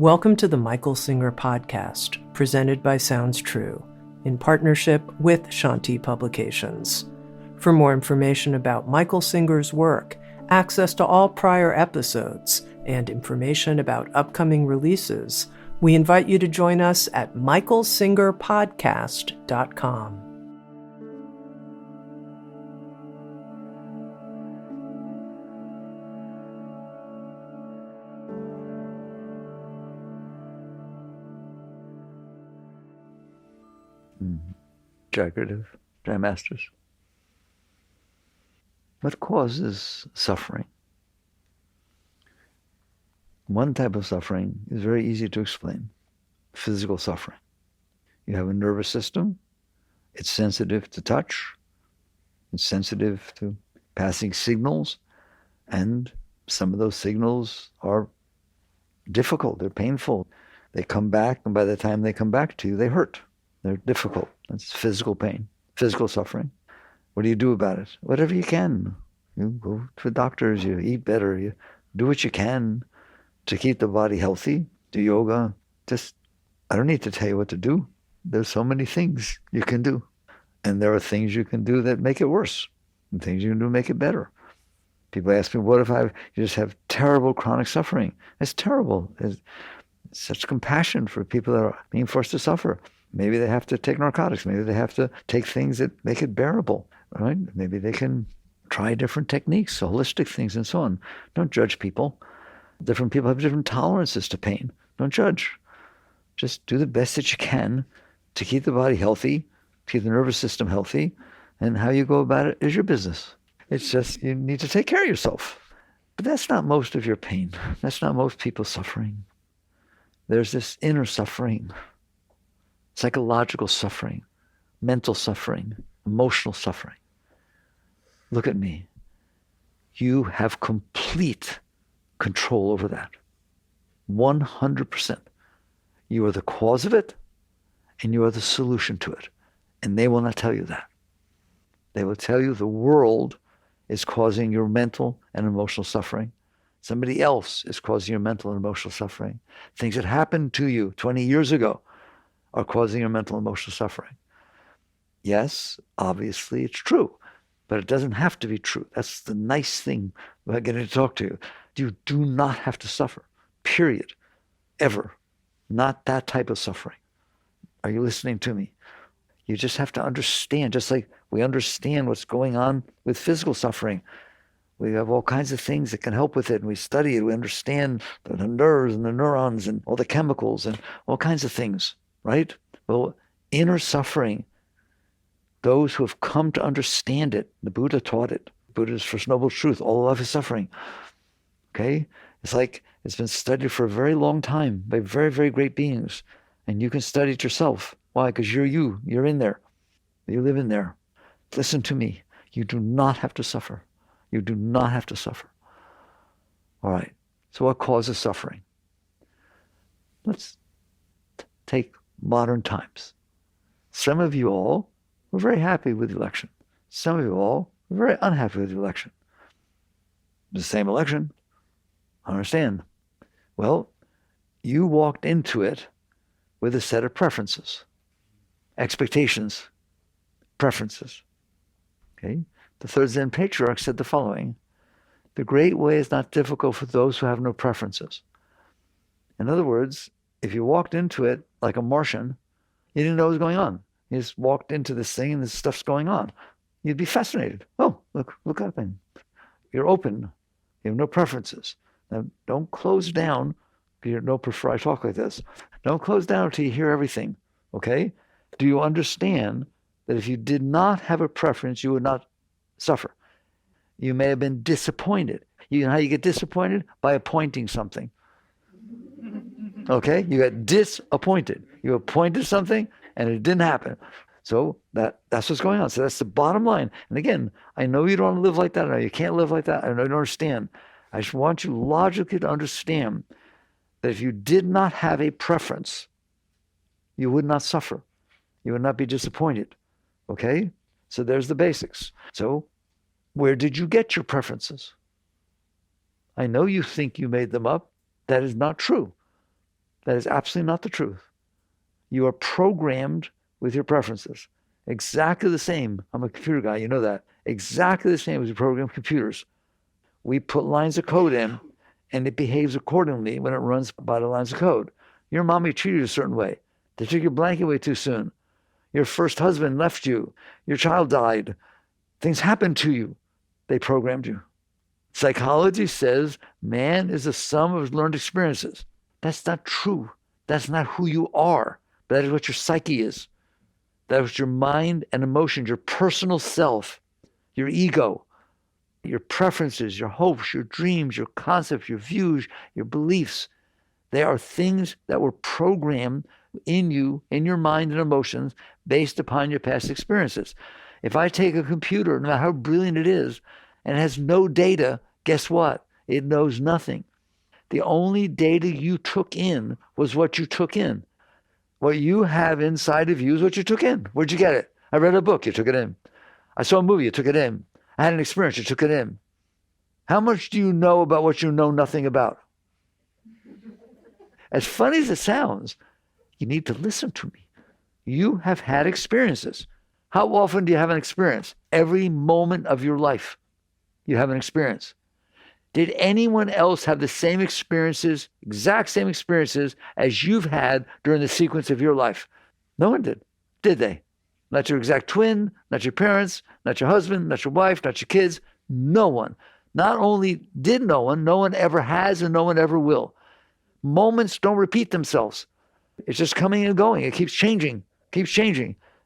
Welcome to the Michael Singer podcast, presented by Sounds True, in partnership with Shanti Publications. For more information about Michael Singer's work, access to all prior episodes, and information about upcoming releases, we invite you to join us at michaelsingerpodcast.com. Decorative Dry Masters. What causes suffering? One type of suffering is very easy to explain. Physical suffering. You have a nervous system. It's sensitive to touch. It's sensitive to passing signals. And some of those signals are difficult. They're painful. They come back, and by the time they come back to you, they hurt. They're difficult. That's physical pain, physical suffering. What do you do about it? Whatever you can. You go to doctors, you eat better, you do what you can to keep the body healthy, do yoga. I don't need to tell you what to do. There's so many things you can do. And there are things you can do that make it worse, and things you can do to make it better. People ask me, what if you just have terrible chronic suffering? It's terrible. It's such compassion for people that are being forced to suffer. Maybe they have to take narcotics. Maybe they have to take things that make it bearable, right? Maybe they can try different techniques, holistic things, and so on. Don't judge people. Different people have different tolerances to pain. Don't judge. Just do the best that you can to keep the body healthy, keep the nervous system healthy, and how you go about it is your business. It's just you need to take care of yourself. But that's not most of your pain. That's not most people's suffering. There's this inner suffering. Psychological suffering, mental suffering, emotional suffering. Look at me. You have complete control over that. 100%. You are the cause of it, and you are the solution to it. And they will not tell you that. They will tell you the world is causing your mental and emotional suffering. Somebody else is causing your mental and emotional suffering. Things that happened to you 20 years ago are causing your mental and emotional suffering. Yes, obviously it's true, but it doesn't have to be true. That's the nice thing about getting to talk to you. You do not have to suffer, period, ever. Not that type of suffering. Are you listening to me? You just have to understand, just like we understand what's going on with physical suffering. We have all kinds of things that can help with it, and we study it. We understand the nerves and the neurons and all the chemicals and all kinds of things. Right? Well, inner suffering, those who have come to understand it, the Buddha taught it. Buddha's First Noble Truth, all life is suffering. Okay? It's like it's been studied for a very long time by very, very great beings. And you can study it yourself. Why? Because you're you. You're in there. You live in there. Listen to me. You do not have to suffer. You do not have to suffer. All right. So what causes suffering? Let's take modern times. Some of you all were very happy with the election. Some of you all were very unhappy with the election. The same election. I understand. Well, you walked into it with a set of preferences, expectations, preferences. Okay? The third Zen patriarch said the following: the great way is not difficult for those who have no preferences. In other words, if you walked into it like a Martian, you didn't know what was going on. You just walked into this thing and this stuff's going on. You'd be fascinated. Oh, look up, and you're open. You have no preferences. Now, don't close down. You don't prefer I talk like this. Don't close down until you hear everything. Okay? Do you understand that if you did not have a preference, you would not suffer? You may have been disappointed. You know how you get disappointed? By appointing something. Okay? You got disappointed. You appointed something and it didn't happen. So that's what's going on. So that's the bottom line. And again, I know you don't want to live like that. I know you can't live like that. I know you don't understand. I just want you logically to understand that if you did not have a preference, you would not suffer. You would not be disappointed. Okay? So there's the basics. So where did you get your preferences? I know you think you made them up. That is not true. That is absolutely not the truth. You are programmed with your preferences. Exactly the same. I'm a computer guy, you know that. Exactly the same as we program computers. We put lines of code in, and it behaves accordingly when it runs by the lines of code. Your mommy treated you a certain way. They took your blanket away too soon. Your first husband left you. Your child died. Things happened to you. They programmed you. Psychology says man is the sum of his learned experiences. That's not true. That's not who you are. That is what your psyche is. That is your mind and emotions, your personal self, your ego, your preferences, your hopes, your dreams, your concepts, your views, your beliefs. They are things that were programmed in you, in your mind and emotions, based upon your past experiences. If I take a computer, no matter how brilliant it is, and it has no data, guess what? It knows nothing. The only data you took in was what you took in. What you have inside of you is what you took in. Where'd you get it? I read a book, you took it in. I saw a movie, you took it in. I had an experience, you took it in. How much do you know about what you know nothing about? As funny as it sounds, you need to listen to me. You have had experiences. How often do you have an experience? Every moment of your life, you have an experience. Did anyone else have the same experiences, exact same experiences as you've had during the sequence of your life? No one did they? Not your exact twin, not your parents, not your husband, not your wife, not your kids. No one. Not only did no one ever has, and no one ever will. Moments don't repeat themselves. It's just coming and going. It keeps changing.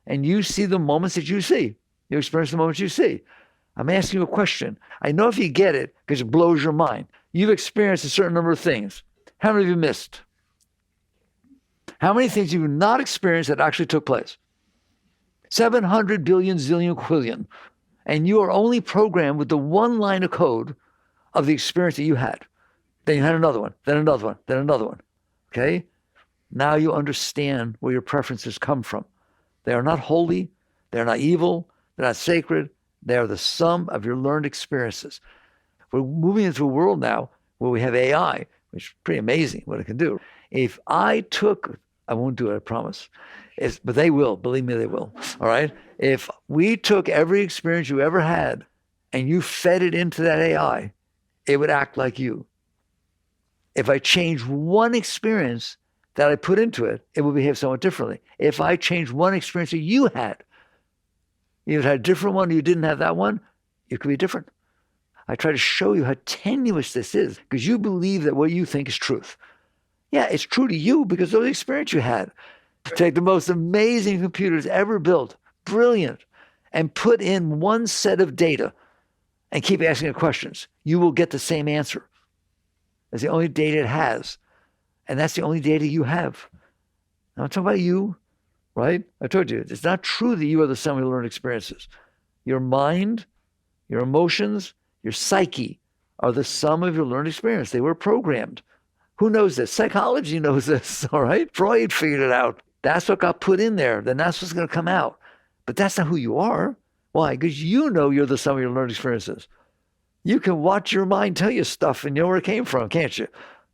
And you see the moments that you see. You experience the moments you see. I'm asking you a question. I know if you get it, because it blows your mind. You've experienced a certain number of things. How many have you missed? How many things have you not experienced that actually took place? 700 billion, zillion, quillion. And you are only programmed with the one line of code of the experience that you had. Then you had another one, then another one, then another one. Okay? Now you understand where your preferences come from. They are not holy. They're not evil. They're not sacred. They are the sum of your learned experiences. We're moving into a world now where we have AI, which is pretty amazing what it can do. If I won't do it, I promise. But they will. Believe me, they will. All right? If we took every experience you ever had and you fed it into that AI, it would act like you. If I change one experience that I put into it, it will behave somewhat differently. If I change one experience that you had had a different one, or you didn't have that one, it could be different. I try to show you how tenuous this is because you believe that what you think is truth. Yeah, it's true to you because of the experience you had. Take the most amazing computers ever built, brilliant, and put in one set of data and keep asking it questions. You will get the same answer. That's the only data it has. And that's the only data you have. Now, I'm talking about you. Right? I told you, it's not true that you are the sum of your learned experiences. Your mind, your emotions, your psyche are the sum of your learned experience. They were programmed. Who knows this? Psychology knows this, all right? Freud figured it out. That's what got put in there. Then that's what's going to come out. But that's not who you are. Why? Because you know you're the sum of your learned experiences. You can watch your mind tell you stuff and you know where it came from, can't you?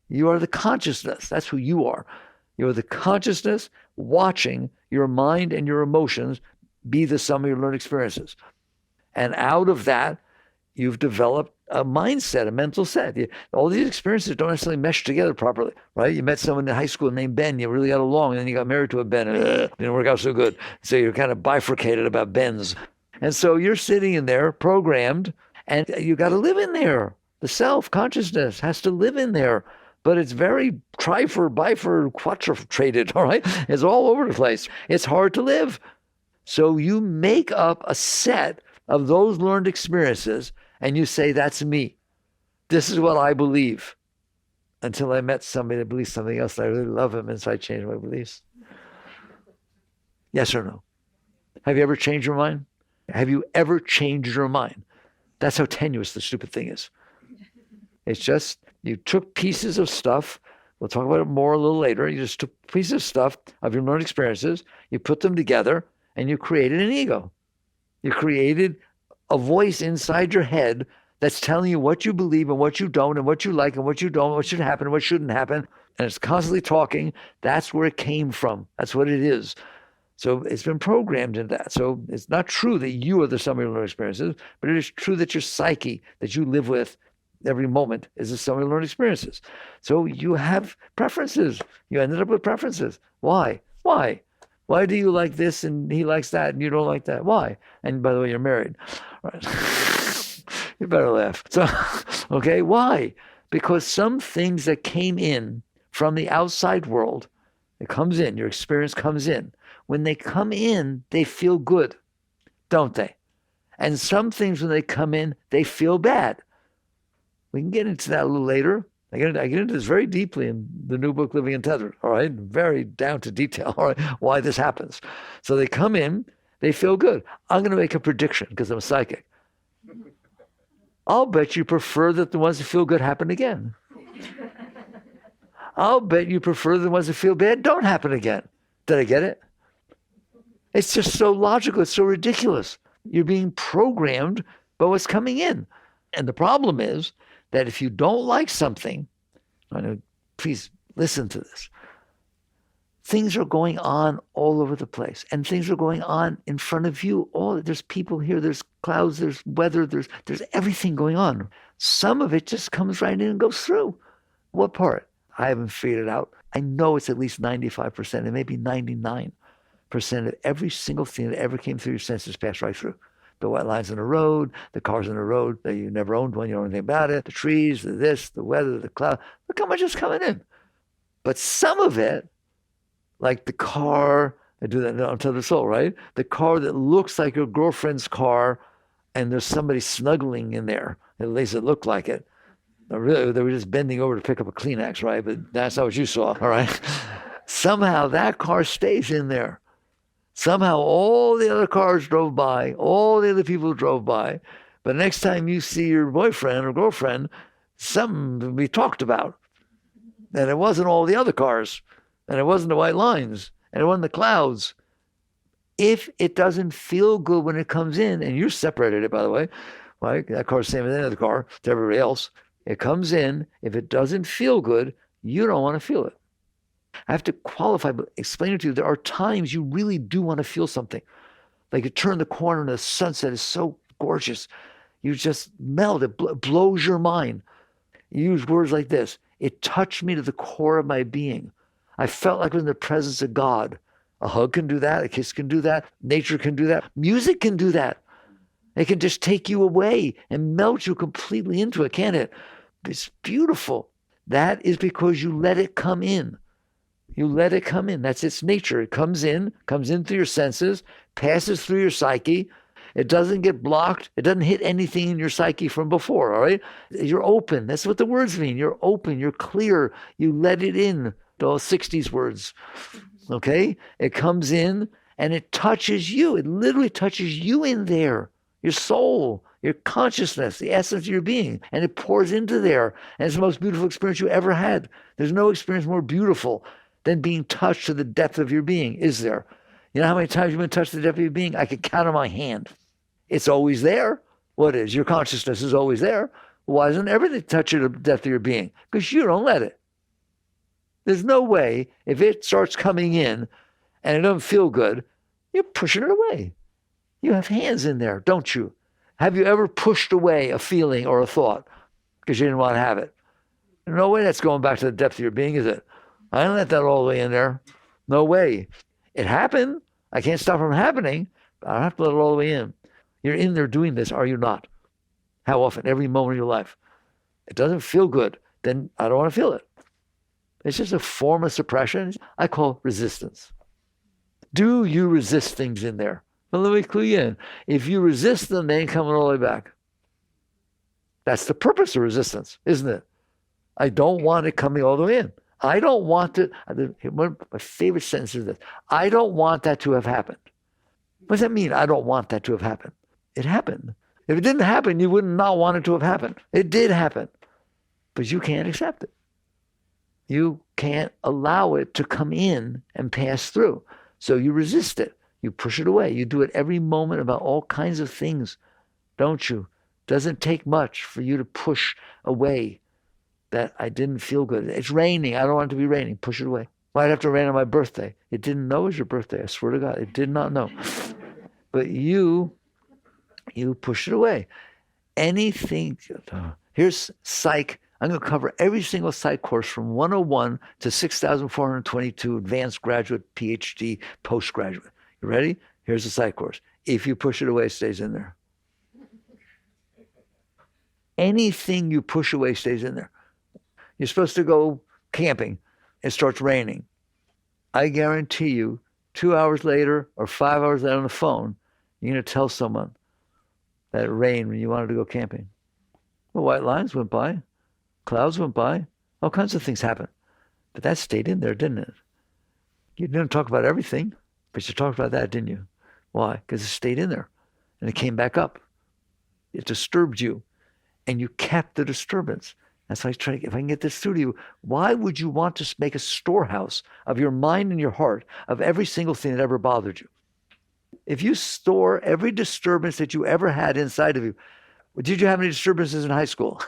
You are the consciousness. That's who you are. You are the consciousness watching your mind and your emotions be the sum of your learned experiences. And out of that, you've developed a mindset, a mental set. All these experiences don't necessarily mesh together properly, right? You met someone in high school named Ben, you really got along, and then you got married to a Ben, and it didn't work out so good. So you're kind of bifurcated about Bens. And so you're sitting in there, programmed, and you got to live in there. The self-consciousness has to live in there. But it's very quadrilated, all right? It's all over the place. It's hard to live. So you make up a set of those learned experiences and you say, that's me. This is what I believe. Until I met somebody that believes something else, and I really love him, and so I changed my beliefs. Yes or no? Have you ever changed your mind? Have you ever changed your mind? That's how tenuous the stupid thing is. It's just, you took pieces of stuff. We'll talk about it more a little later. You just took pieces of stuff of your learned experiences. You put them together and you created an ego. You created a voice inside your head that's telling you what you believe and what you don't and what you like and what you don't, what should happen and what shouldn't happen. and it's constantly talking. That's where it came from. That's what it is. So it's been programmed in that. So it's not true that you are the sum of your learned experiences, but it is true that your psyche that you live with every moment is the sum of your learned experiences. So you have preferences. You ended up with preferences. Why? Why? Why do you like this and he likes that and you don't like that? Why? And by the way, you're married. Right. You better laugh. So, okay, why? Because some things that came in from the outside world, it comes in, your experience comes in. When they come in, they feel good, don't they? And some things, when they come in, they feel bad. We can get into that a little later. I get into this very deeply in the new book, Living Untethered, all right? Very down to detail, all right, why this happens. So they come in, they feel good. I'm going to make a prediction because I'm psychic. I'll bet you prefer that the ones that feel good happen again. I'll bet you prefer the ones that feel bad don't happen again. Did I get it? It's just so logical. It's so ridiculous. You're being programmed by what's coming in. And the problem is that if you don't like something, please listen to this. Things are going on all over the place, and things are going on in front of you. There's people here, there's clouds, there's weather, there's everything going on. Some of it just comes right in and goes through. What part? I haven't figured it out. I know it's at least 95%, and maybe 99% of every single thing that ever came through your senses passed right through. The white lines on the road, the cars on the road that you never owned one, you don't know anything about it, the trees, the this, the weather, the cloud. Look how much is coming in. But some of it, like the car, I do that on Untethered Soul, right? The car that looks like your girlfriend's car and there's somebody snuggling in there. At least it looked like it. Really, they were just bending over to pick up a Kleenex, right? But that's not what you saw, all right? Somehow that car stays in there. Somehow all the other cars drove by, all the other people drove by. But next time you see your boyfriend or girlfriend, something will be talked about. And it wasn't all the other cars. And it wasn't the white lines. And it wasn't the clouds. If it doesn't feel good when it comes in, and you're separated it, by the way, right? That car's the same as any other car to everybody else. It comes in. If it doesn't feel good, you don't want to feel it. I have to qualify, but explain it to you. There are times you really do want to feel something. Like you turn the corner and the sunset is so gorgeous. You just melt. It blows your mind. You use words like this. It touched me to the core of my being. I felt like I was in the presence of God. A hug can do that. A kiss can do that. Nature can do that. Music can do that. It can just take you away and melt you completely into it, can't it? It's beautiful. That is because you let it come in. You let it come in. That's its nature. It comes in through your senses, passes through your psyche. It doesn't get blocked. It doesn't hit anything in your psyche from before, all right? You're open. That's what the words mean. You're open. You're clear. You let it in. Those 60s words, okay? It comes in and it touches you. It literally touches you in there, your soul, your consciousness, the essence of your being, and it pours into there. And it's the most beautiful experience you ever had. There's no experience more beautiful than being touched to the depth of your being, is there? You know how many times you've been touched to the depth of your being? I could count on my hand. It's always there. What is? Your consciousness is always there. Why doesn't everything touch you to the depth of your being? Because you don't let it. There's no way, if it starts coming in and it doesn't feel good, you're pushing it away. You have hands in there, don't you? Have you ever pushed away a feeling or a thought because you didn't want to have it? No way that's going back to the depth of your being, is it? I didn't let that all the way in there. No way. It happened. I can't stop it from happening, but I don't have to let it all the way in. You're in there doing this, are you not? How often? Every moment of your life. It doesn't feel good, then I don't want to feel it. It's just a form of suppression I call resistance. Do you resist things in there? Well, let me clue you in. If you resist them, they ain't coming all the way back. That's the purpose of resistance, isn't it? I don't want it coming all the way in. I don't want to, one of my favorite sentences is this, I don't want that to have happened. What does that mean, I don't want that to have happened? It happened. If it didn't happen, you would not want it to have happened. It did happen, but you can't accept it. You can't allow it to come in and pass through. So you resist it. You push it away. You do it every moment about all kinds of things, don't you? Doesn't take much for you to push away that I didn't feel good. It's raining. I don't want it to be raining. Push it away. Why'd have to rain on my birthday? It didn't know it was your birthday. I swear to God, it did not know. But you push it away. Anything, here's psych. I'm going to cover every single psych course from 101 to 6,422, advanced graduate, PhD, postgraduate. You ready? Here's the psych course. If you push it away, it stays in there. Anything you push away stays in there. You're supposed to go camping. It starts raining. I guarantee you, 2 hours later or 5 hours later on the phone, you're going to tell someone that it rained when you wanted to go camping. Well, white lines went by. Clouds went by. All kinds of things happened. But that stayed in there, didn't it? You didn't talk about everything, but you talked about that, didn't you? Why? Because it stayed in there. And it came back up. It disturbed you. And you kept the disturbance. That's why I try to, if I can get this through to you, why would you want to make a storehouse of your mind and your heart of every single thing that ever bothered you? If you store every disturbance that you ever had inside of you, did you have any disturbances in high school?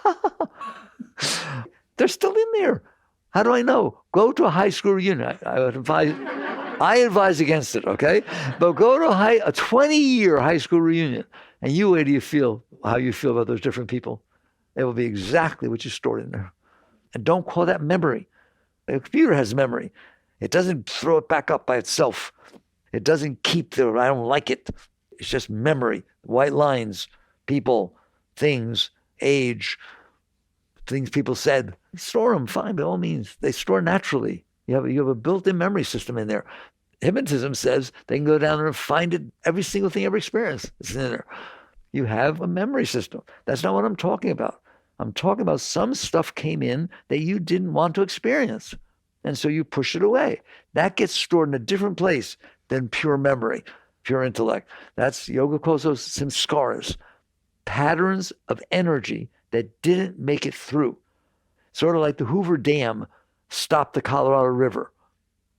They're still in there. How do I know? Go to a high school reunion. I advise against it, okay? But go to a 20-year high school reunion, and you wait till you feel how you feel about those different people. It will be exactly what you stored in there. And don't call that memory. A computer has memory. It doesn't throw it back up by itself. It doesn't keep the, I don't like it. It's just memory. White lines, people, things, age, things people said. Store them, fine, by all means. They store naturally. You have a built-in memory system in there. Hypnotism says they can go down there and find it, every single thing ever experienced is in there. You have a memory system. That's not what I'm talking about. I'm talking about some stuff came in that you didn't want to experience. And so you push it away. That gets stored in a different place than pure memory, pure intellect. That's yoga calls those samskaras, patterns of energy that didn't make it through. Sort of like the Hoover Dam stopped the Colorado River.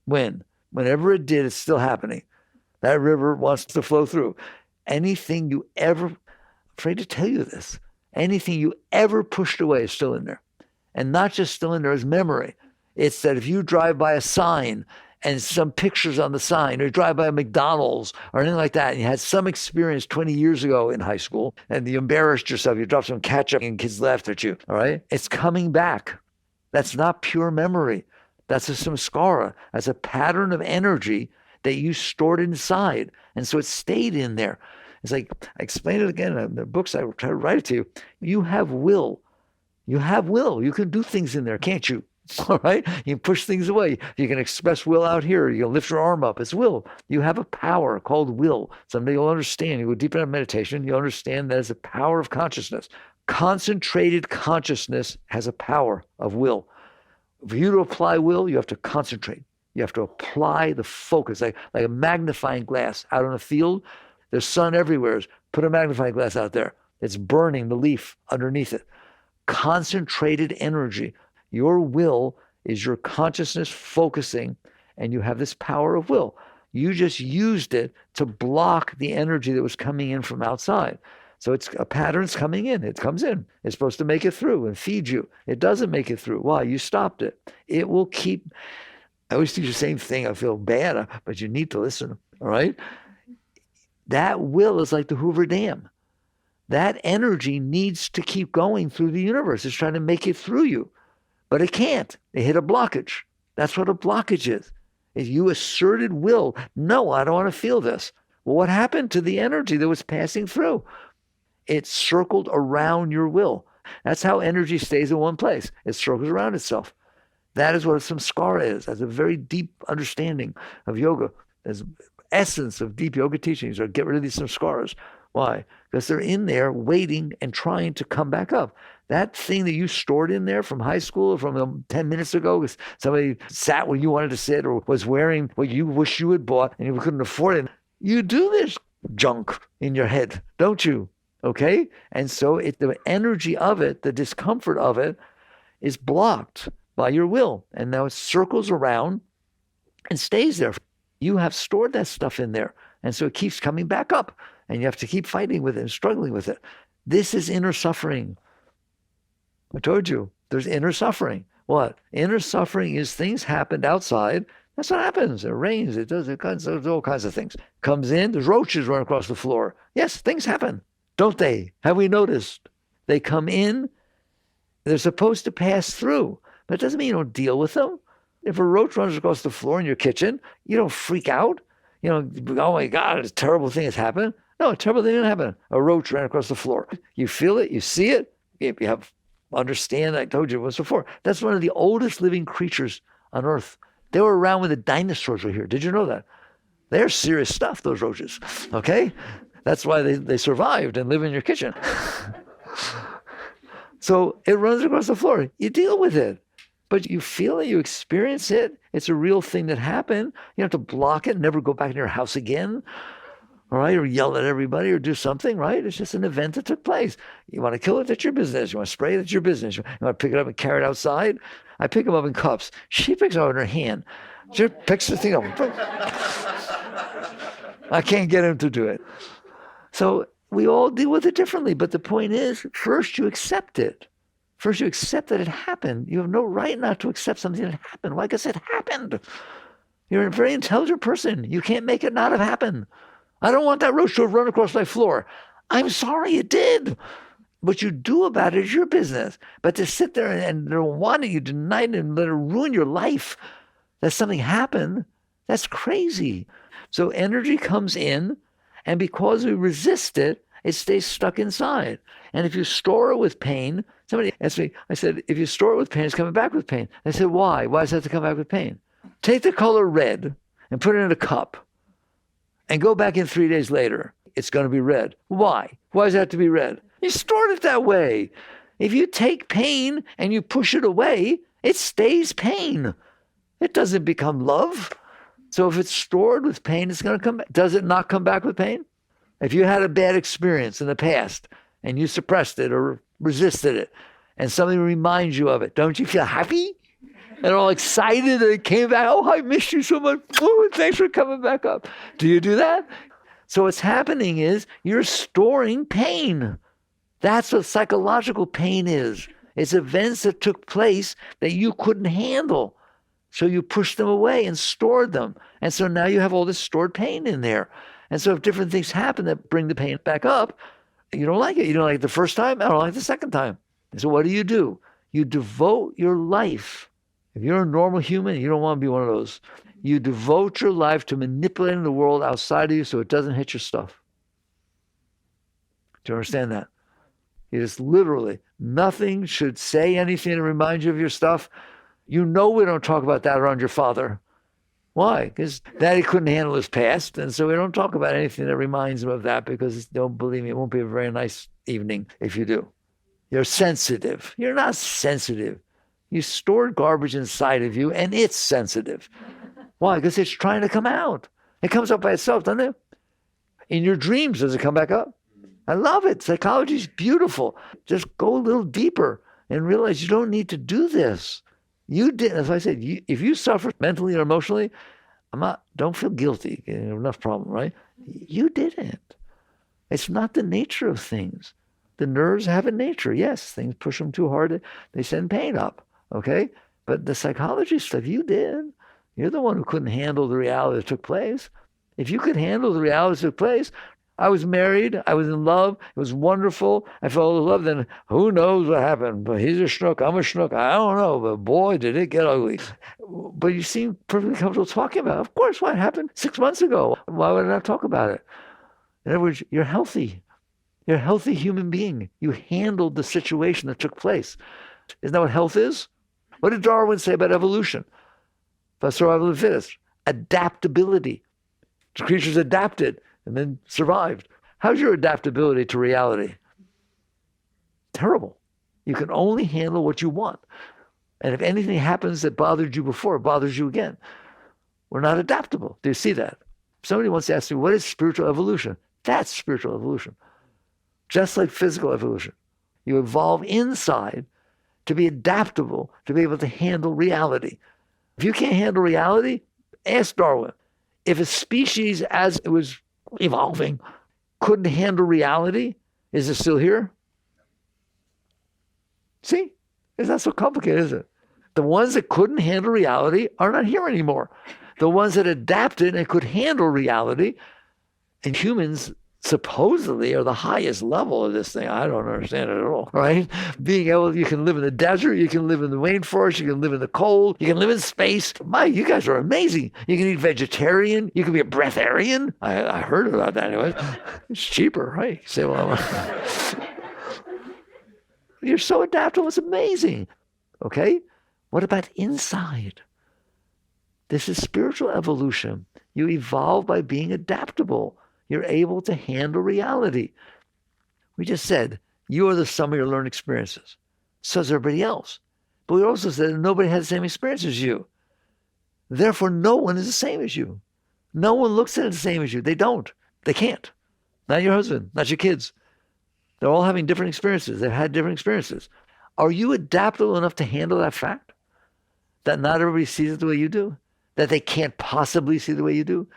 Whenever it did, it's still happening. That river wants to flow through. Anything you ever, I'm afraid to tell you this, anything you ever pushed away is still in there. And not just still in there as memory. It's that if you drive by a sign and some pictures on the sign, or you drive by a McDonald's or anything like that, and you had some experience 20 years ago in high school, and you embarrassed yourself, you dropped some ketchup and kids laughed at you, all right? It's coming back. That's not pure memory. That's a samskara. That's a pattern of energy that you stored inside. And so it stayed in there. It's like, I explained it again in the books, I try to write it to you. You have will. You have will. You can do things in there, can't you? All right? You can push things away. You can express will out here. You can lift your arm up. It's will. You have a power called will. Someday you'll understand. You go deep into meditation, you'll understand that it's a power of consciousness. Concentrated consciousness has a power of will. For you to apply will, you have to concentrate. You have to apply the focus, like a magnifying glass out on a field. There's sun everywhere. Put a magnifying glass out there. It's burning the leaf underneath it. Concentrated energy. Your will is your consciousness focusing, and you have this power of will. You just used it to block the energy that was coming in from outside. So it's a pattern's coming in. It comes in. It's supposed to make it through and feed you. It doesn't make it through. Why? You stopped it. It will keep. I always teach the same thing. I feel bad, but you need to listen. All right? That will is like the Hoover Dam. That energy needs to keep going through the universe. It's trying to make it through you. But it can't. It hit a blockage. That's what a blockage is. If you asserted will, no, I don't want to feel this. Well, what happened to the energy that was passing through? It circled around your will. That's how energy stays in one place. It circles around itself. That is what a samskara is. That's a very deep understanding of yoga. There's essence of deep yoga teachings are get rid of these samskaras. Why? Because they're in there waiting and trying to come back up. That thing that you stored in there from high school or from 10 minutes ago because somebody sat where you wanted to sit or was wearing what you wish you had bought and you couldn't afford it. You do this junk in your head, don't you? Okay? And so the energy of it, the discomfort of it is blocked by your will. And now it circles around and stays there. You have stored that stuff in there. And so it keeps coming back up. And you have to keep fighting with it and struggling with it. This is inner suffering. I told you, There's inner suffering. What? Inner suffering is things happened outside. That's what happens. It rains. It does. There's all kinds of things. Comes in. There's roaches run across the floor. Yes, things happen, don't they? Have we noticed? They come in. They're supposed to pass through, but it doesn't mean you don't deal with them. If a roach runs across the floor in your kitchen, you don't freak out. You know, oh my God, a terrible thing has happened. No, a terrible thing didn't happen. A roach ran across the floor. You feel it. You see it. You have understand. I told you once before. That's one of the oldest living creatures on Earth. They were around when the dinosaurs were here. Did you know that? They're serious stuff, those roaches. Okay? That's why they survived and live in your kitchen. So it runs across the floor. You deal with it. But you feel it, you experience it. It's a real thing that happened. You have to block it, never go back in your house again. All right, or yell at everybody or do something, right? It's just an event that took place. You want to kill it, that's your business. You want to spray it, that's your business. You want to pick it up and carry it outside? I pick them up in cups. She picks it up in her hand. She picks the thing up. I can't get him to do it. So we all deal with it differently. But the point is, first you accept it. First you accept that it happened. You have no right not to accept something that happened. Why? Because it happened. You're a very intelligent person. You can't make it not have happened. I don't want that roach to have run across my floor. I'm sorry it did. What you do about it is your business. But to sit there and don't want it, you deny it and let it ruin your life, that something happened, that's crazy. So energy comes in, and because we resist it, it stays stuck inside. And if you store it with pain, somebody asked me, I said, if you store it with pain, it's coming back with pain. I said, why? Why does it have to come back with pain? Take the color red and put it in a cup and go back in 3 days later. It's going to be red. Why? Why does it have to be red? You stored it that way. If you take pain and you push it away, it stays pain. It doesn't become love. So if it's stored with pain, it's going to come back. Does it not come back with pain? If you had a bad experience in the past and you suppressed it or resisted it and something reminds you of it, don't you feel happy and all excited that it came back? Oh, I missed you so much. Oh, thanks for coming back up. Do you do that? So what's happening is you're storing pain. That's what psychological pain is. It's events that took place that you couldn't handle. So you pushed them away and stored them. And so now you have all this stored pain in there. And so if different things happen that bring the pain back up, you don't like it. You don't like it the first time. I don't like it the second time. And so what do? You devote your life. If you're a normal human, you don't want to be one of those. You devote your life to manipulating the world outside of you so it doesn't hit your stuff. Do you understand that? You just literally, nothing should say anything to remind you of your stuff. You know we don't talk about that around your father. Why? Because Daddy couldn't handle his past, and so we don't talk about anything that reminds him of that because, don't believe me, it won't be a very nice evening if you do. You're sensitive. You're not sensitive. You stored garbage inside of you, and it's sensitive. Why? Because it's trying to come out. It comes up by itself, doesn't it? In your dreams, does it come back up? I love it. Psychology is beautiful. Just go a little deeper and realize you don't need to do this. You did, as I said, if you suffer mentally or emotionally, don't feel guilty. You have enough problem, right? You didn't. It's not the nature of things. The nerves have a nature. Yes, things push them too hard. They send pain up, okay? But the psychology stuff, you did. You're the one who couldn't handle the reality that took place. If you could handle the reality that took place, I was married. I was in love. It was wonderful. I fell in love. Then who knows what happened? But he's a schnook. I'm a schnook. I don't know. But boy, did it get ugly. But you seem perfectly comfortable talking about it. Of course, what happened 6 months ago? Why would I not talk about it? In other words, you're healthy. You're a healthy human being. You handled the situation that took place. Isn't that what health is? What did Darwin say about evolution? For survival of the fittest. Adaptability. The creatures adapted and then survived. How's your adaptability to reality? Terrible. You can only handle what you want. And if anything happens that bothered you before, it bothers you again. We're not adaptable. Do you see that? Somebody once asked me, what is spiritual evolution? That's spiritual evolution. Just like physical evolution. You evolve inside to be adaptable, to be able to handle reality. If you can't handle reality, ask Darwin. If a species, as it was evolving, couldn't handle reality, is it still here? See? It's not so complicated, is it? The ones that couldn't handle reality are not here anymore. The ones that adapted and could handle reality, and humans supposedly are the highest level of this thing. I don't understand it at all, right? Being able, you can live in the desert, you can live in the rainforest, you can live in the cold, you can live in space. You guys are amazing. You can eat vegetarian, you can be a breatharian. I heard about that anyway. It's cheaper, right? You say, well, you're so adaptable, it's amazing. Okay? What about inside? This is spiritual evolution. You evolve by being adaptable. You're able to handle reality. We just said, you are the sum of your learned experiences. So is everybody else. But we also said that nobody has the same experience as you. Therefore, no one is the same as you. No one looks at it the same as you. They don't. They can't. Not your husband, not your kids. They're all having different experiences. They've had different experiences. Are you adaptable enough to handle that fact? That not everybody sees it the way you do? That they can't possibly see the way you do?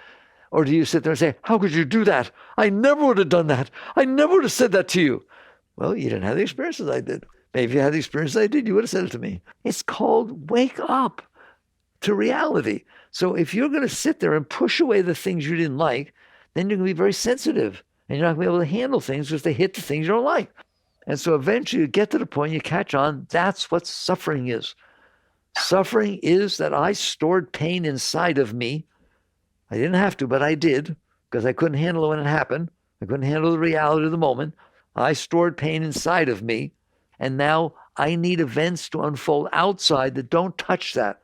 Or do you sit there and say, how could you do that? I never would have done that. I never would have said that to you. Well, you didn't have the experiences I did. Maybe if you had the experiences I did, you would have said it to me. It's called wake up to reality. So if you're going to sit there and push away the things you didn't like, then you're going to be very sensitive. And you're not going to be able to handle things because they hit the things you don't like. And so eventually you get to the point you catch on, that's what suffering is. Suffering is that I stored pain inside of me. I didn't have to, but I did, because I couldn't handle it when it happened. I couldn't handle the reality of the moment. I stored pain inside of me, and now I need events to unfold outside that don't touch that.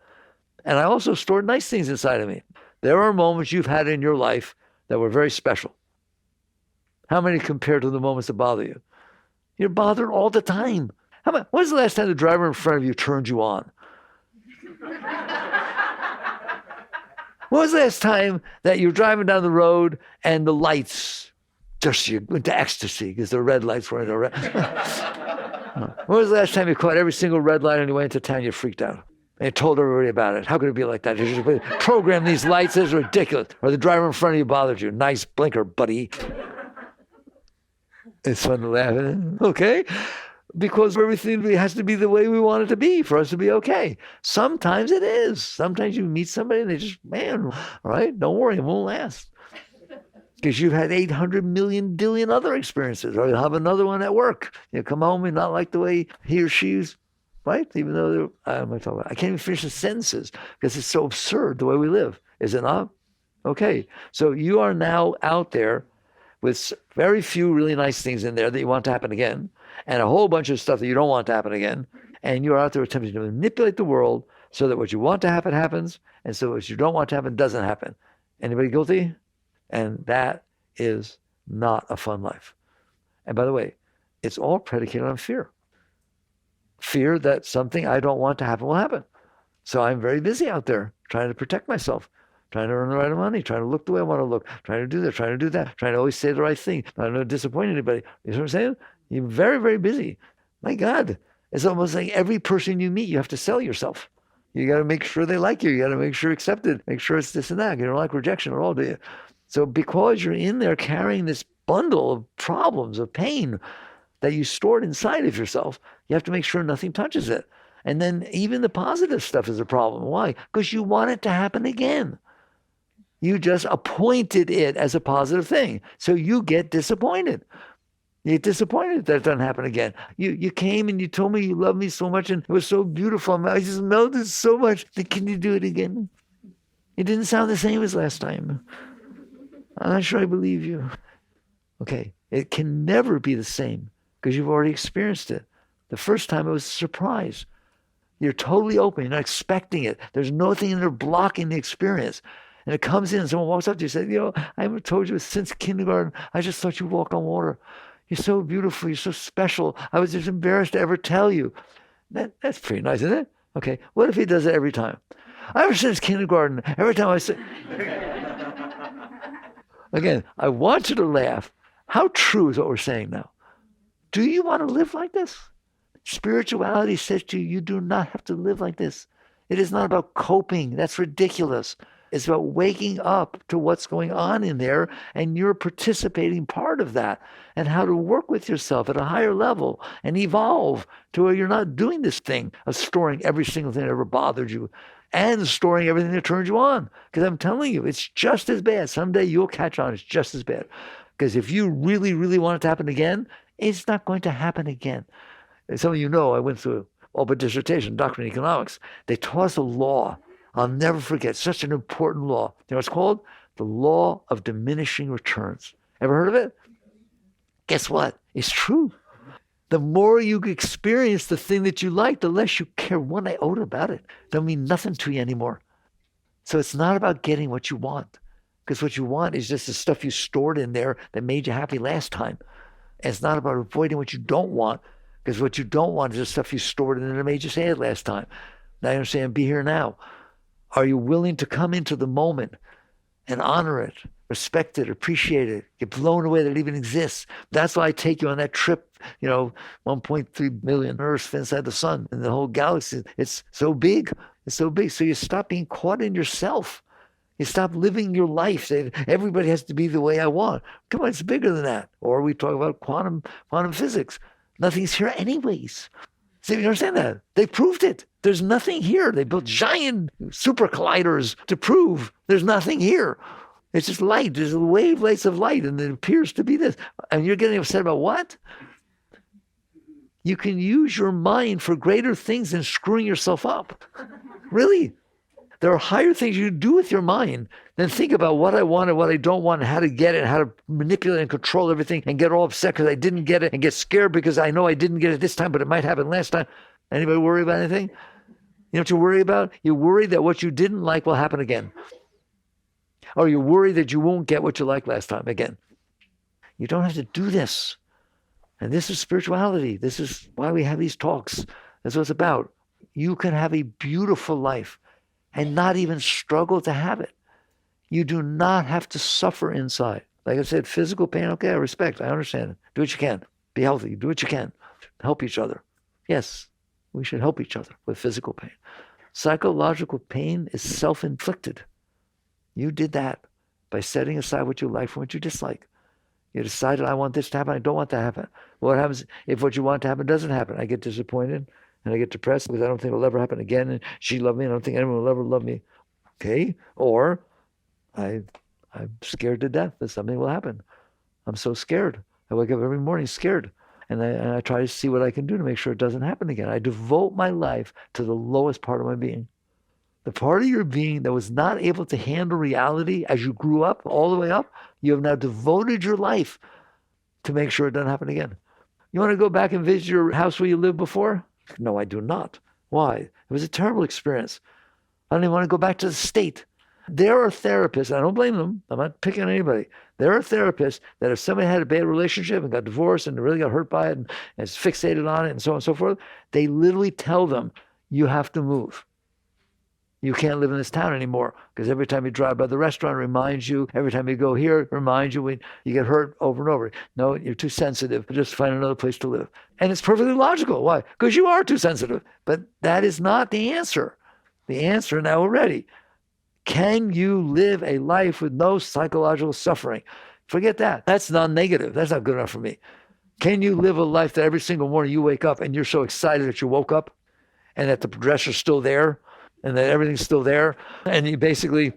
And I also stored nice things inside of me. There are moments you've had in your life that were very special. How many compared to the moments that bother you? You're bothered all the time. When's the last time the driver in front of you turned you on? When was the last time that you're driving down the road and the lights, just you went to ecstasy because the red lights weren't red? When was the last time you caught every single red light on your way into town, you freaked out? And you told everybody about it. How could it be like that? You just program these lights, it's ridiculous. Or the driver in front of you bothered you. Nice blinker, buddy. It's fun to laugh at it. Okay? Because everything has to be the way we want it to be for us to be okay. Sometimes it is. Sometimes you meet somebody and they just, man, all right, don't worry, it won't last. Because you've had 800 million billion other experiences. Or you'll have another one at work. You come home and not like the way he or she's, right? Even though I can't even finish the sentences because it's so absurd the way we live. Is it not? Okay. So you are now out there with very few really nice things in there that you want to happen again, and a whole bunch of stuff that you don't want to happen again, and you're out there attempting to manipulate the world so that what you want to happen happens, and so what you don't want to happen doesn't happen. Anybody guilty? And that is not a fun life. And by the way, it's all predicated on fear. Fear that something I don't want to happen will happen. So I'm very busy out there trying to protect myself, trying to earn the right amount of money, trying to look the way I want to look, trying to do this, trying to do that, trying to always say the right thing, not to disappoint anybody. You know what I'm saying? You're very, very busy. My God, it's almost like every person you meet, you have to sell yourself. You got to make sure they like you. You got to make sure accepted, make sure it's this and that. You don't like rejection at all, do you? So because you're in there carrying this bundle of problems, of pain that you stored inside of yourself, you have to make sure nothing touches it. And then even the positive stuff is a problem. Why? Because you want it to happen again. You just appointed it as a positive thing. So you get disappointed. You get disappointed that it doesn't happen again. You came and you told me you loved me so much and it was so beautiful. I just melted so much. Can you do it again? It didn't sound the same as last time. I'm not sure I believe you. Okay, it can never be the same because you've already experienced it. The first time it was a surprise. You're totally open. You're not expecting it. There's nothing in there blocking the experience. And it comes in and someone walks up to you and says, I haven't told you since kindergarten. I just thought you walk on water. You're so beautiful. You're so special. I was just embarrassed to ever tell you. That's pretty nice, isn't it? Okay, what if he does it every time? Ever since kindergarten, every time I say... Again, I want you to laugh. How true is what we're saying now? Do you want to live like this? Spirituality says to you, you do not have to live like this. It is not about coping. That's ridiculous. It's about waking up to what's going on in there, and you're participating part of that, and how to work with yourself at a higher level and evolve to where you're not doing this thing of storing every single thing that ever bothered you and storing everything that turns you on. Because I'm telling you, it's just as bad. Someday you'll catch on. It's just as bad. Because if you really, really want it to happen again, it's not going to happen again. And some of you know I went through open dissertation, doctorate in economics. They taught us a law. I'll never forget. Such an important law. You know what it's called? The law of diminishing returns. Ever heard of it? Guess what? It's true. The more you experience the thing that you like, the less you care one iota about it. It don't mean nothing to you anymore. So it's not about getting what you want, because what you want is just the stuff you stored in there that made you happy last time. And it's not about avoiding what you don't want, because what you don't want is the stuff you stored in there that made you sad last time. Now you understand, be here now. Are you willing to come into the moment and honor it, respect it, appreciate it, get blown away that it even exists? That's why I take you on that trip, 1.3 million Earths inside the sun and the whole galaxy. It's so big. It's so big. So you stop being caught in yourself. You stop living your life saying, everybody has to be the way I want. Come on, it's bigger than that. Or we talk about quantum physics. Nothing's here anyways. See, you understand that? They proved it. There's nothing here. They built giant super colliders to prove there's nothing here. It's just light. There's wavelengths of light, and it appears to be this. And you're getting upset about what? You can use your mind for greater things than screwing yourself up. Really. There are higher things you can do with your mind than think about what I want and what I don't want and how to get it and how to manipulate and control everything and get all upset because I didn't get it and get scared because I know I didn't get it this time, but it might happen last time. Anybody worry about anything? You know what you worry about? You worry that what you didn't like will happen again. Or you worry that you won't get what you liked last time again. You don't have to do this. And this is spirituality. This is why we have these talks. That's what it's about. You can have a beautiful life and not even struggle to have it. You do not have to suffer inside. Like I said, physical pain, okay, I respect, I understand it. Do what you can. Be healthy. Do what you can. Help each other. Yes, we should help each other with physical pain. Psychological pain is self-inflicted. You did that by setting aside what you like from what you dislike. You decided, I want this to happen, I don't want that to happen. What happens if what you want to happen doesn't happen? I get disappointed and I get depressed because I don't think it'll ever happen again, and she loved me and I don't think anyone will ever love me. Okay? Or I'm scared to death that something will happen. I'm so scared. I wake up every morning scared. And I try to see what I can do to make sure it doesn't happen again. I devote my life to the lowest part of my being. The part of your being that was not able to handle reality as you grew up, all the way up, you have now devoted your life to make sure it doesn't happen again. You want to go back and visit your house where you lived before? No, I do not. Why? It was a terrible experience. I don't even want to go back to the state. There are therapists, and I don't blame them. I'm not picking on anybody. There are therapists that if somebody had a bad relationship and got divorced and really got hurt by it and is fixated on it and so on and so forth, they literally tell them, you have to move. You can't live in this town anymore because every time you drive by the restaurant, it reminds you. Every time you go here, it reminds you when you get hurt over and over. No, you're too sensitive. Just find another place to live. And it's perfectly logical. Why? Because you are too sensitive. But that is not the answer. The answer now we're ready. Can you live a life with no psychological suffering? Forget that. That's non-negative. That's not good enough for me. Can you live a life that every single morning you wake up and you're so excited that you woke up and that the dresser's still there and that everything's still there and you basically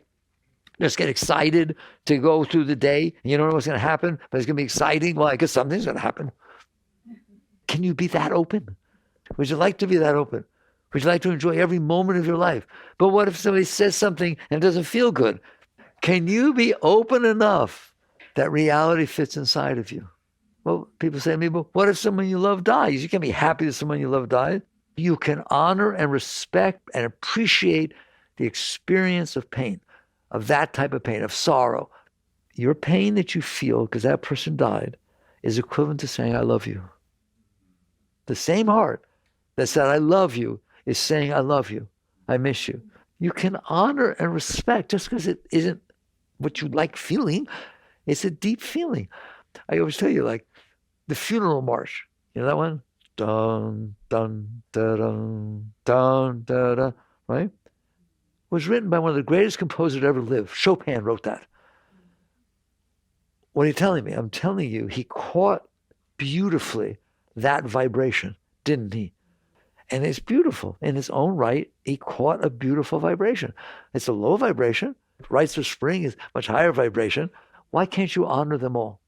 just get excited to go through the day and you don't know what's going to happen, but it's going to be exciting? Well, I guess something's going to happen. Can you be that open? Would you like to be that open? Would you like to enjoy every moment of your life? But what if somebody says something and it doesn't feel good? Can you be open enough that reality fits inside of you? Well, people say to me, well, what if someone you love dies? You can't be happy that someone you love died. You can honor and respect and appreciate the experience of pain, of that type of pain, of sorrow. Your pain that you feel because that person died is equivalent to saying, I love you. The same heart that said, I love you, is saying, I love you, I miss you. You can honor and respect just because it isn't what you like feeling. It's a deep feeling. I always tell you, like the funeral march, you know that one? Dun, dun, da, dun, dun, da, da, right? was written by one of the greatest composers to ever live. Chopin wrote that. What are you telling me? I'm telling you, he caught beautifully that vibration, didn't he? And it's beautiful. In its own right, he caught a beautiful vibration. It's a low vibration. Rites of Spring is much higher vibration. Why can't you honor them all?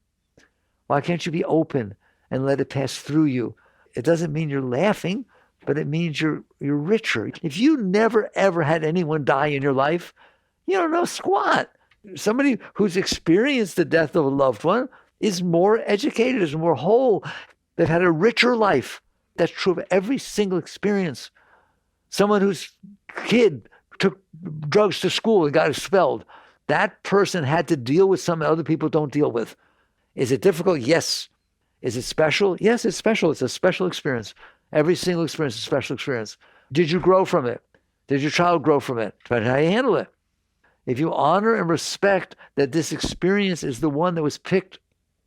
Why can't you be open and let it pass through you? It doesn't mean you're laughing, but it means you're richer. If you never, ever had anyone die in your life, you don't know squat. Somebody who's experienced the death of a loved one is more educated, is more whole. They've had a richer life. That's true of every single experience. Someone whose kid took drugs to school and got expelled, that person had to deal with something other people don't deal with. Is it difficult? Yes. Is it special? Yes, it's special. It's a special experience. Every single experience is a special experience. Did you grow from it? Did your child grow from it? Depending on how you handle it. If you honor and respect that this experience is the one that was picked,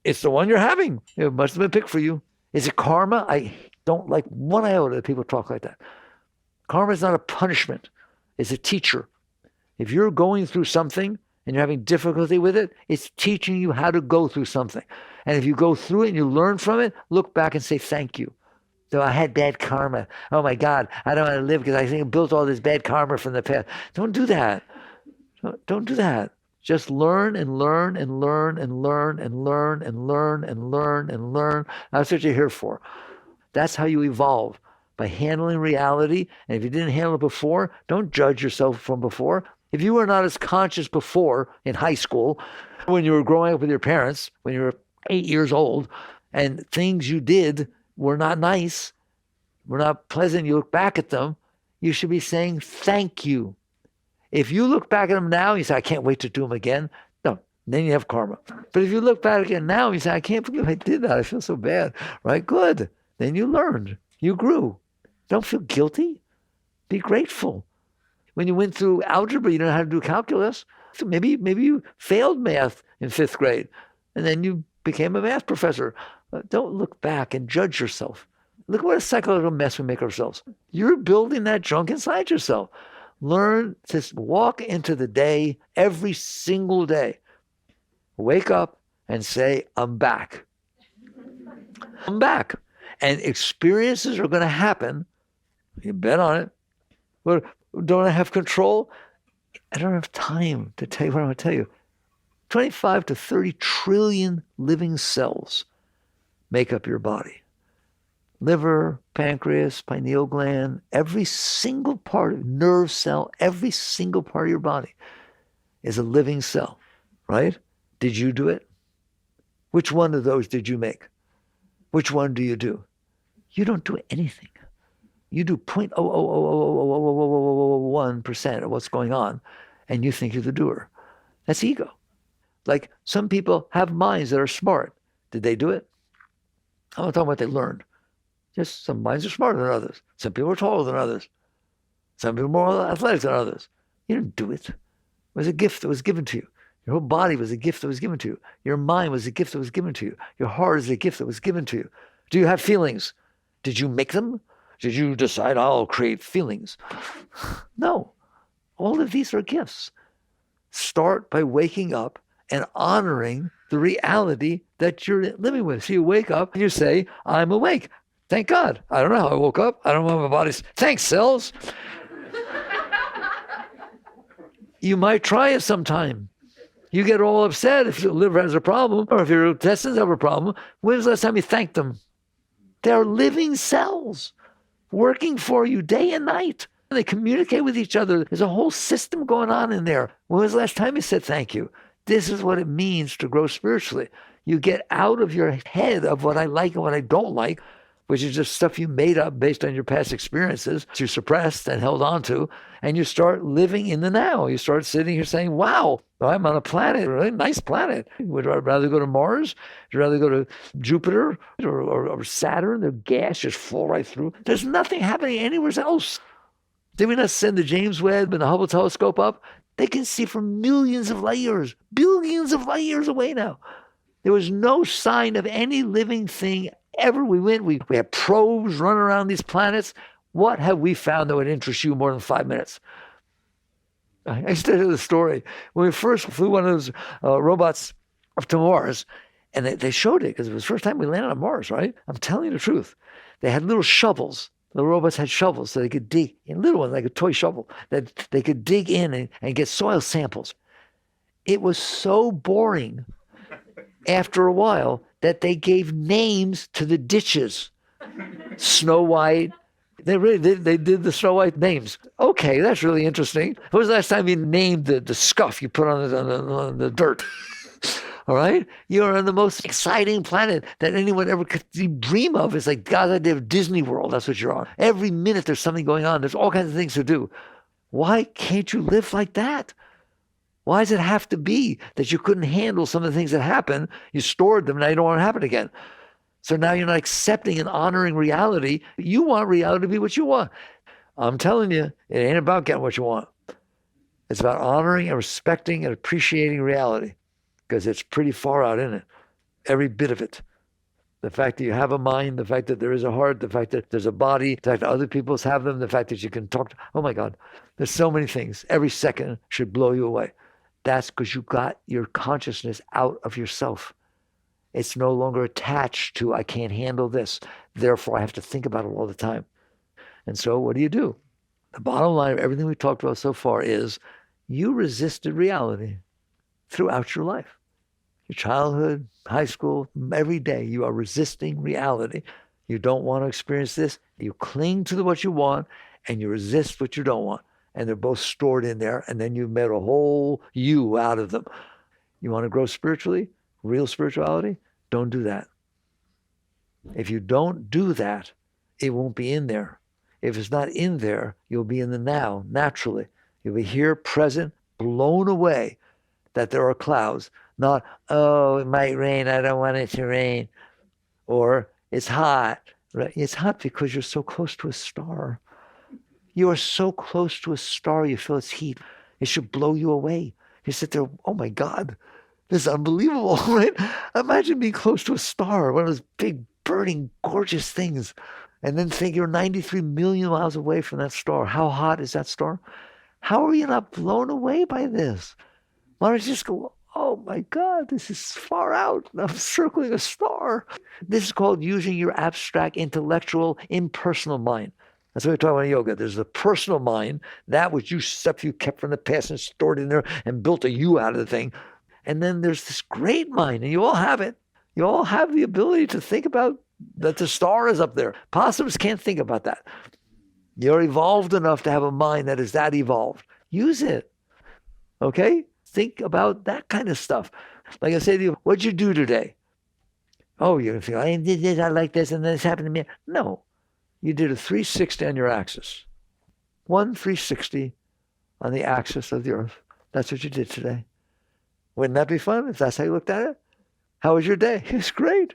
it's the one you're having. It must have been picked for you. Is it karma? I don't like one iota that people talk like that. Karma is not a punishment. It's a teacher. If you're going through something and you're having difficulty with it, it's teaching you how to go through something. And if you go through it and you learn from it, look back and say thank you. So I had bad karma. Oh my God, I don't want to live because I think I built all this bad karma from the past. Don't do that. Don't do that. Just learn and learn and learn and learn and learn and learn and learn and learn. That's what you're here for. That's how you evolve, by handling reality. And if you didn't handle it before, don't judge yourself from before. If you were not as conscious before in high school, when you were growing up with your parents, when you were 8 years old, and things you did were not nice, were not pleasant, you look back at them, you should be saying thank you. If you look back at them now, you say, I can't wait to do them again. No, then you have karma. But if you look back again now, you say, I can't believe I did that. I feel so bad. Right? Good. Then you learned. You grew. Don't feel guilty. Be grateful. When you went through algebra, you didn't know how to do calculus. So maybe you failed math in 5th grade, and then you became a math professor. Don't look back and judge yourself. Look what a psychological mess we make ourselves. You're building that junk inside yourself. Learn to walk into the day every single day. Wake up and say, I'm back. I'm back. And experiences are going to happen. You bet on it. But don't I have control? I don't have time to tell you what I'm going to tell you. 25 to 30 trillion living cells make up your body. Liver, pancreas, pineal gland, every single part of nerve cell, every single part of your body is a living cell, right? Did you do it? Which one of those did you make? Which one do you do? You don't do anything. You do 0.00001% of what's going on, and you think you're the doer. That's ego. Like some people have minds that are smart. Did they do it? I'm not talking about what they learned. Just some minds are smarter than others. Some people are taller than others. Some people are more athletic than others. You didn't do it. It was a gift that was given to you. Your whole body was a gift that was given to you. Your mind was a gift that was given to you. Your heart is a gift that was given to you. Do you have feelings? Did you make them? Did you decide, I'll create feelings? No. All of these are gifts. Start by waking up and honoring the reality that you're living with. So you wake up and you say, I'm awake. Thank God. I don't know how I woke up. I don't know how my body's. Thanks, cells. You might try it sometime. You get all upset if your liver has a problem or if your intestines have a problem. When was the last time you thanked them? They're living cells working for you day and night. They communicate with each other. There's a whole system going on in there. When was the last time you said thank you? This is what it means to grow spiritually. You get out of your head of what I like and what I don't like, which is just stuff you made up based on your past experiences, you suppressed and held on to, and you start living in the now. You start sitting here saying, wow, I'm on a planet, a really nice planet. Would I rather go to Mars? Would you rather go to Jupiter or Saturn? The gas just flow right through. There's nothing happening anywhere else. Did we not send the James Webb and the Hubble telescope up? They can see from millions of light years, billions of light years away now. There was no sign of any living thing ever. We had probes running around these planets. What have we found that would interest you more than 5 minutes? I used to tell the story. When we first flew one of those robots up to Mars, and they showed it because it was the first time we landed on Mars, right? I'm telling you the truth. They had little shovels. The robots had shovels so they could dig, in little ones, like a toy shovel, that they could dig in and get soil samples. It was so boring after a while that they gave names to the ditches. Snow White. They did the Snow White names. Okay, that's really interesting. When was the last time you named the scuff you put on the dirt? All right? You're on the most exciting planet that anyone ever could dream of. It's like God's idea of Disney World. That's what you're on. Every minute there's something going on. There's all kinds of things to do. Why can't you live like that? Why does it have to be that you couldn't handle some of the things that happen? You stored them, now you don't want it to happen again. So now you're not accepting and honoring reality. You want reality to be what you want. I'm telling you, it ain't about getting what you want. It's about honoring and respecting and appreciating reality, because it's pretty far out in it, every bit of it. The fact that you have a mind, the fact that there is a heart, the fact that there's a body, the fact that other people have them, the fact that you can talk to, oh my God, there's so many things. Every second should blow you away. That's because you got your consciousness out of yourself. It's no longer attached to, I can't handle this, therefore I have to think about it all the time. And so what do? The bottom line of everything we've talked about so far is you resisted reality throughout your life. Your childhood, high school, every day you are resisting reality. You don't want to experience this. You cling to what you want and you resist what you don't want. And they're both stored in there, and then you've made a whole you out of them. You want to grow spiritually, real spirituality? Don't do that. If you don't do that, it won't be in there. If it's not in there, you'll be in the now, naturally. You'll be here, present, blown away that there are clouds. Not, oh, it might rain, I don't want it to rain. Or, it's hot. Right? It's hot because you're so close to a star. You are so close to a star, you feel its heat. It should blow you away. You sit there, oh my God, this is unbelievable, right? Imagine being close to a star, one of those big, burning, gorgeous things. And then think you're 93 million miles away from that star. How hot is that star? How are you not blown away by this? Why don't you just go, oh my God, this is far out. I'm circling a star. This is called using your abstract, intellectual, impersonal mind. That's what we talk about in yoga. There's the personal mind, that which stuff you kept from the past and stored in there and built a you out of the thing. And then there's this great mind, and you all have it. You all have the ability to think about that the star is up there. Possums can't think about that. You're evolved enough to have a mind that is that evolved. Use it. Okay? Think about that kind of stuff. Like I say to you, what'd you do today? Oh, you're going to think, I did this, I like this, and then this happened to me. No. You did a 360 on your axis. 1 360 on the axis of the earth. That's what you did today. Wouldn't that be fun if that's how you looked at it? How was your day? It was great.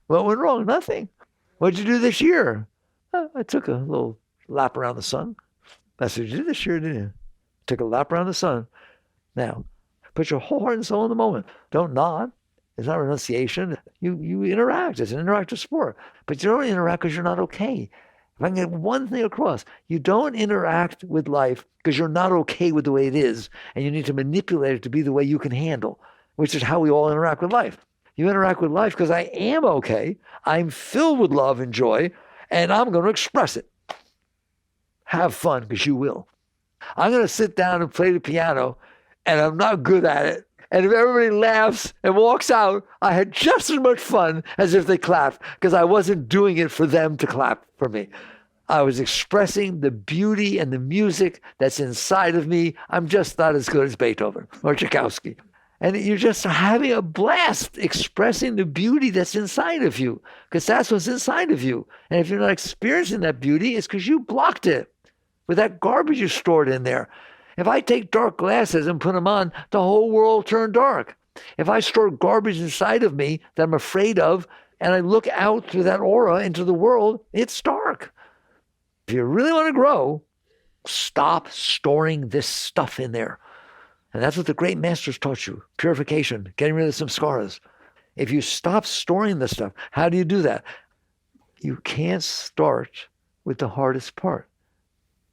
What went wrong? Nothing. What did you do this year? I took a little lap around the sun. That's what you did this year, didn't you? Took a lap around the sun. Now, put your whole heart and soul in the moment. Don't nod. It's not renunciation. You interact. It's an interactive sport. But you don't interact because you're not okay. If I can get one thing across, you don't interact with life because you're not okay with the way it is, and you need to manipulate it to be the way you can handle, which is how we all interact with life. You interact with life because I am okay, I'm filled with love and joy, and I'm going to express it. Have fun, because you will. I'm going to sit down and play the piano, and I'm not good at it. And if everybody laughs and walks out, I had just as much fun as if they clapped, because I wasn't doing it for them to clap for me. I was expressing the beauty and the music that's inside of me. I'm just not as good as Beethoven or Tchaikovsky. And you're just having a blast expressing the beauty that's inside of you, because that's what's inside of you. And if you're not experiencing that beauty, it's because you blocked it with that garbage you stored in there. If I take dark glasses and put them on, the whole world turned dark. If I store garbage inside of me that I'm afraid of, and I look out through that aura into the world, it's dark. If you really want to grow, stop storing this stuff in there. And that's what the great masters taught you. Purification, getting rid of some scars. If you stop storing this stuff, how do you do that? You can't start with the hardest part.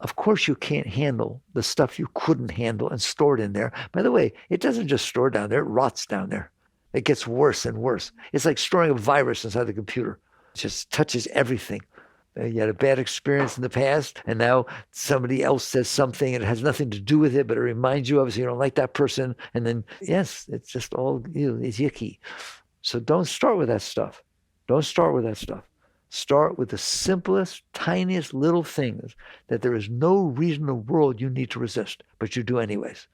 Of course, you can't handle the stuff you couldn't handle and stored in there. By the way, it doesn't just store down there, it rots down there. It gets worse and worse. It's like storing a virus inside the computer. It just touches everything. You had a bad experience in the past, and now somebody else says something and it has nothing to do with it, but it reminds you of it, so you don't like that person. And then, yes, it's just all, it's yucky. So don't start with that stuff. Don't start with that stuff. Start with the simplest, tiniest little things that there is no reason in the world you need to resist, but you do anyways.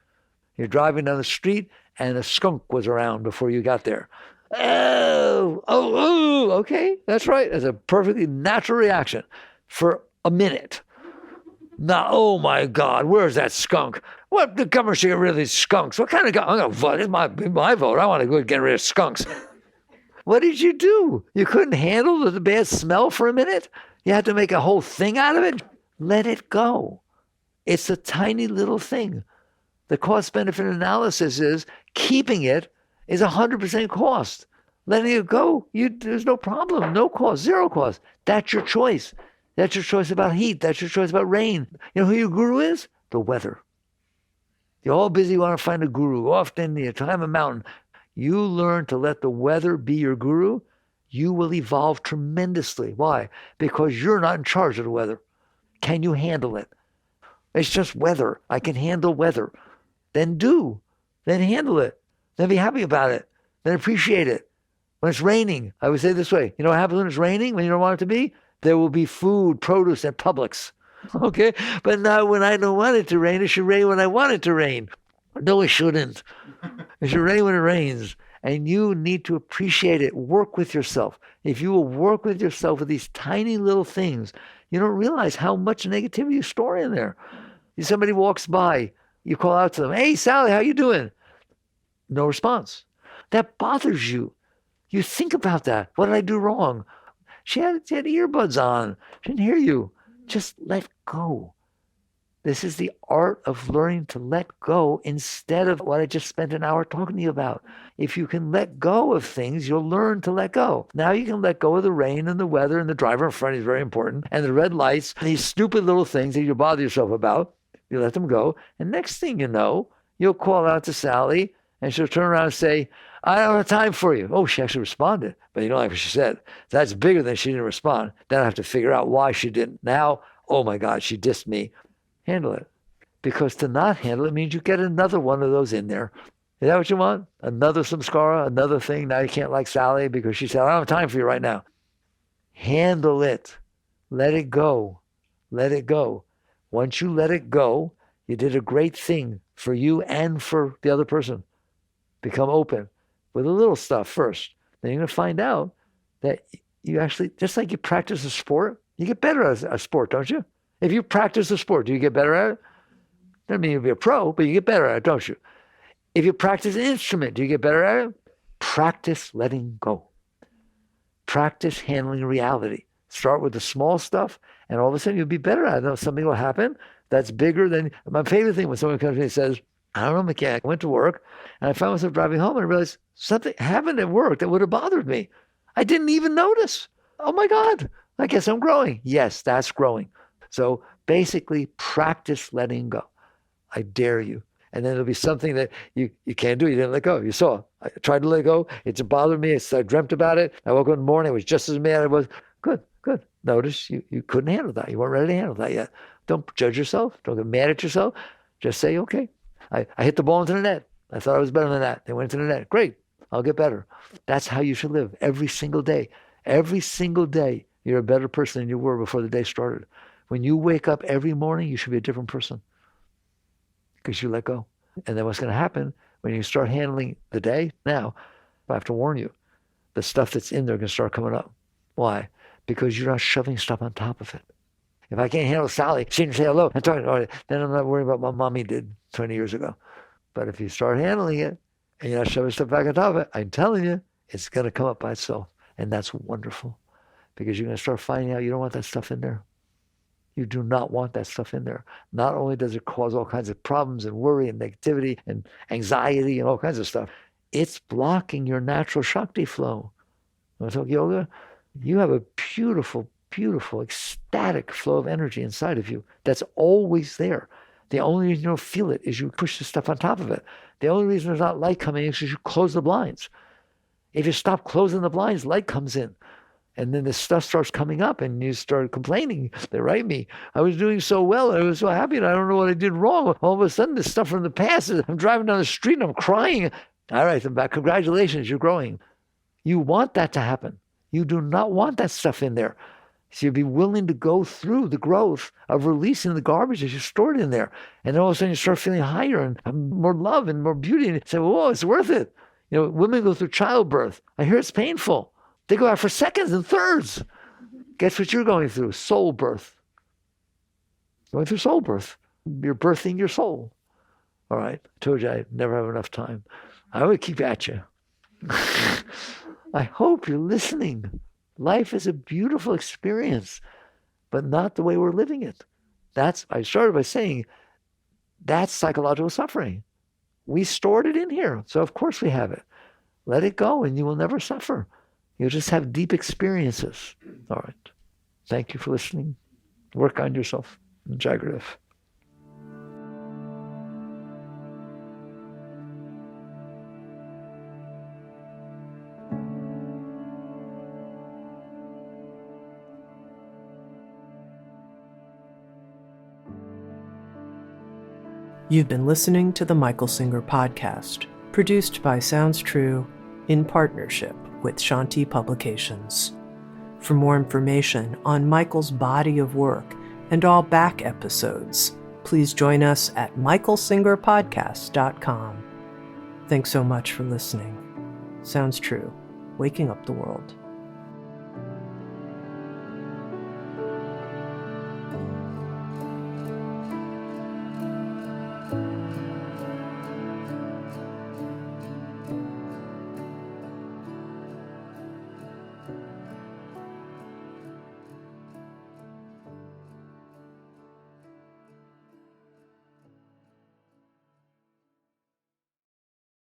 You're driving down the street and a skunk was around before you got there. Oh, okay, that's right. That's a perfectly natural reaction for a minute. Now, oh my God, where's that skunk? What, the government should get rid of these skunks? What kind of I'm going to vote. It's my vote. I want to go get rid of skunks. What did you do? You couldn't handle the bad smell for a minute? You had to make a whole thing out of it? Let it go. It's a tiny little thing. The cost-benefit analysis is keeping it is 100% cost. Letting it go, there's no problem, no cost, zero cost. That's your choice. That's your choice about heat. That's your choice about rain. You know who your guru is? The weather. You're all busy wanting to find a guru off in India, climb a mountain. You learn to let the weather be your guru, you will evolve tremendously. Why? Because you're not in charge of the weather. Can you handle it? It's just weather. I can handle weather. Then do. Then handle it. Then be happy about it. Then appreciate it. When it's raining, I would say this way. You know what happens when it's raining, when you don't want it to be? There will be food, produce, and Publix. Okay? But now when I don't want it to rain, it should rain when I want it to rain. No, it shouldn't. It should rain when it rains. And you need to appreciate it. Work with yourself. If you will work with yourself with these tiny little things, you don't realize how much negativity you store in there. If somebody walks by, you call out to them, "Hey, Sally, how you doing?" No response. That bothers you. You think about that. What did I do wrong? She had earbuds on. She didn't hear you. Just let go. This is the art of learning to let go instead of what I just spent an hour talking to you about. If you can let go of things, you'll learn to let go. Now you can let go of the rain and the weather and the driver in front is very important and the red lights, and these stupid little things that you bother yourself about. You let them go. And next thing you know, you'll call out to Sally and she'll turn around and say, "I don't have time for you." Oh, she actually responded, but you don't like what she said. That's bigger than she didn't respond. Then I have to figure out why she didn't. Now, oh my God, she dissed me. Handle it. Because to not handle it means you get another one of those in there. Is that what you want? Another samskara, another thing. Now you can't like Sally because she said, "I don't have time for you right now." Handle it. Let it go. Let it go. Once you let it go, you did a great thing for you and for the other person. Become open with the little stuff first. Then you're going to find out that you actually, just like you practice a sport, you get better at a sport, don't you? If you practice a sport, do you get better at it? Doesn't mean you'll be a pro, but you get better at it, don't you? If you practice an instrument, do you get better at it? Practice letting go. Practice handling reality. Start with the small stuff, and all of a sudden you'll be better at it. Something will happen that's bigger than... My favorite thing when someone comes to me and says, "I don't know, mechanic, I went to work, and I found myself driving home, and I realized something happened at work that would have bothered me. I didn't even notice. Oh my God, I guess I'm growing." Yes, that's growing. So basically, practice letting go. I dare you. And then there'll be something that you can't do. You didn't let go. You saw. I tried to let go. It bothered me. I dreamt about it. I woke up in the morning. I was just as mad as I was. Good. Notice you couldn't handle that. You weren't ready to handle that yet. Don't judge yourself. Don't get mad at yourself. Just say, okay, I hit the ball into the net. I thought I was better than that. They went into the net. Great. I'll get better. That's how you should live every single day. Every single day, you're a better person than you were before the day started. When you wake up every morning, you should be a different person because you let go. And then what's going to happen when you start handling the day? Now, I have to warn you, the stuff that's in there is going to start coming up. Why? Because you're not shoving stuff on top of it. If I can't handle Sally, she didn't say hello, and talking about it, then I'm not worrying about what mommy did 20 years ago. But if you start handling it and you're not shoving stuff back on top of it, I'm telling you, it's going to come up by itself. And that's wonderful because you're going to start finding out you don't want that stuff in there. You do not want that stuff in there. Not only does it cause all kinds of problems and worry and negativity and anxiety and all kinds of stuff, it's blocking your natural Shakti flow. You want to talk yoga? You have a beautiful beautiful, ecstatic flow of energy inside of you that's always there. The only reason you don't feel it is you push the stuff on top of it. The only reason there's not light coming in is because you close the blinds. If you stop closing the blinds, light comes in. And then this stuff starts coming up and you start complaining. They write me, I was doing so well and I was so happy and I don't know what I did wrong. All of a sudden, this stuff from the past, I'm driving down the street and I'm crying. All right, I'm back. Congratulations, you're growing. You want that to happen. You do not want that stuff in there. So you'd be willing to go through the growth of releasing the garbage that you stored in there. And then all of a sudden you start feeling higher and more love and more beauty. And you say, whoa, it's worth it. You know, women go through childbirth. I hear it's painful. They go out for seconds and thirds. Guess what you're going through? Soul birth. Going through soul birth. You're birthing your soul. All right. I told you I never have enough time. I would keep at you. I hope you're listening. Life is a beautiful experience, but not the way we're living it. I started by saying, that's psychological suffering. We stored it in here, so of course we have it. Let it go and you will never suffer. You'll just have deep experiences. All right. Thank you for listening. Work on yourself. Jagrath. You've been listening to the Michael Singer Podcast, produced by Sounds True in partnership with Shanti Publications. For more information on Michael's body of work and all back episodes, please join us at michaelsingerpodcast.com. Thanks so much for listening. Sounds True, waking up the world.